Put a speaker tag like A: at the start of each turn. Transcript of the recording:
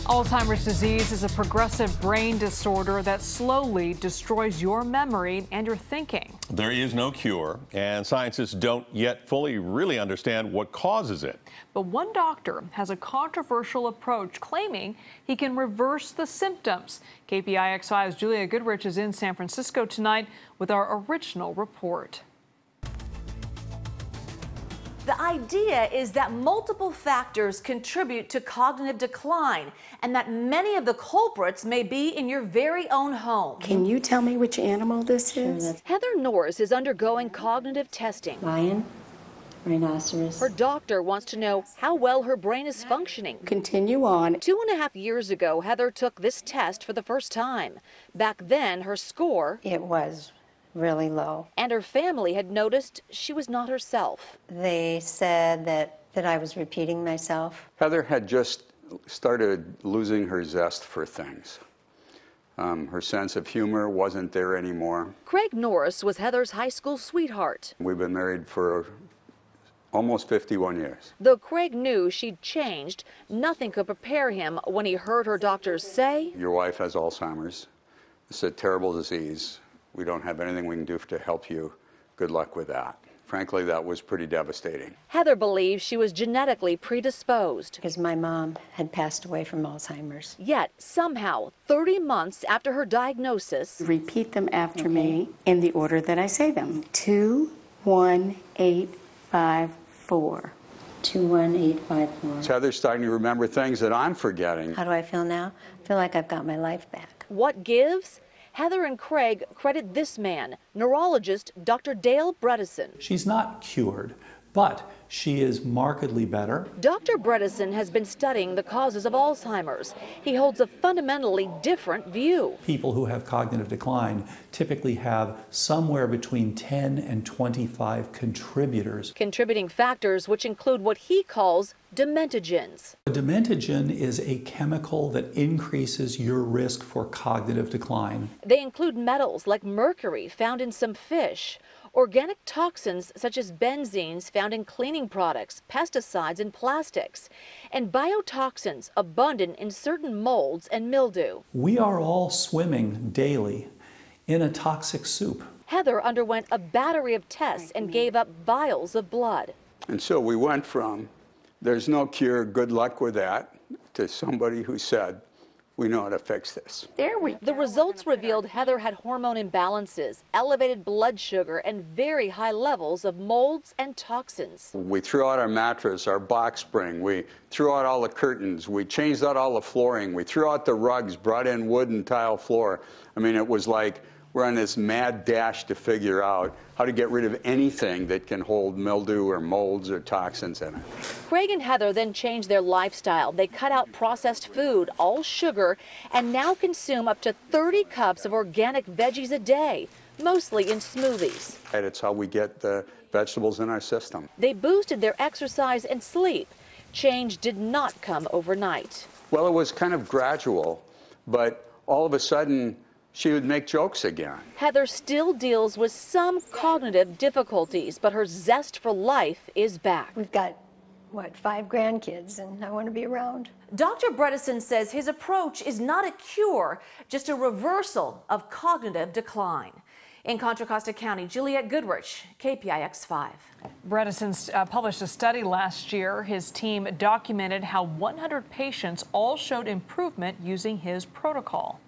A: Alzheimer's disease is a progressive brain disorder that slowly destroys your memory and your thinking.
B: There is no cure, and scientists don't yet fully really understand what causes it.
A: But one doctor has a controversial approach claiming he can reverse the symptoms. KPIX5's Julia Goodrich is in San Francisco tonight with our original report.
C: The idea is that multiple factors contribute to cognitive decline and that many of the culprits may be in your very own home.
D: Can you tell me which animal this is?
E: Heather Norris is undergoing cognitive testing.
F: Lion, rhinoceros.
E: Her doctor wants to know how well her brain is functioning.
D: Continue on.
E: 2.5 years ago, Heather took this test for the first time. Back then, her score,
F: It was really low.
E: and her family had noticed she was not herself.
F: They said that I was repeating myself.
G: Heather had just started losing her zest for things. Her sense of humor wasn't there anymore.
E: Craig Norris was Heather's high school sweetheart.
G: We've been married for almost 51 years.
E: Though Craig knew she'd changed, nothing could prepare him when he heard her doctors say,
G: Your wife has Alzheimer's. It's a terrible disease. We don't have anything we can do to help you. Good luck with that. Frankly, that was pretty devastating.
E: Heather believes she was genetically predisposed.
F: Because my mom had passed away from Alzheimer's.
E: Yet, somehow, 30 months after her diagnosis,
D: Repeat them after me in the order that I say them. 2, 1, 8, 5, 4.
F: 21854.
G: Heather's starting to remember things that I'm forgetting.
F: How do I feel now? I feel like I've got my life back.
E: what gives? Heather and Craig credit this man, neurologist Dr. Dale Bredesen.
H: She's not cured, but she is markedly better.
E: Dr. Bredesen has been studying the causes of Alzheimer's. He holds a fundamentally different view.
H: People who have cognitive decline typically have somewhere between 10 and 25 contributors.
E: Contributing factors which include what he calls dementigens.
H: A dementigen is a chemical that increases your risk for cognitive decline.
E: They include metals like mercury found in some fish, organic toxins such as benzenes found in cleaning products, pesticides, and plastics, and biotoxins abundant in certain molds and mildew.
H: We are all swimming daily in a toxic soup.
E: Heather underwent a battery of tests and gave up vials of blood.
G: And so we went from, there's no cure, good luck with that, to somebody who said, we know how to fix this.
D: There we go.
E: The results revealed Heather had hormone imbalances, elevated blood sugar, and very high levels of molds and toxins.
G: We threw out our mattress, our box spring, we threw out all the curtains, we changed out all the flooring, we threw out the rugs, brought in wood and tile floor. I mean, it was like we're on this mad dash to figure out how to get rid of anything that can hold mildew or molds or toxins in it.
E: Craig and Heather then changed their lifestyle. They cut out processed food, all sugar, and now consume up to 30 cups of organic veggies a day, mostly in smoothies.
G: And it's how we get the vegetables in our system.
E: They boosted their exercise and sleep. Change did not come overnight.
G: Well, it was kind of gradual, but all of a sudden, she would make jokes again.
E: Heather still deals with some cognitive difficulties, but her zest for life is back.
F: We've got, 5 grandkids, and I want to be around.
C: Dr. Bredesen says his approach is not a cure, just a reversal of cognitive decline. In Contra Costa County, Juliette Goodrich, KPIX5.
A: Bredesen published a study last year. His team documented how 100 patients all showed improvement using his protocol.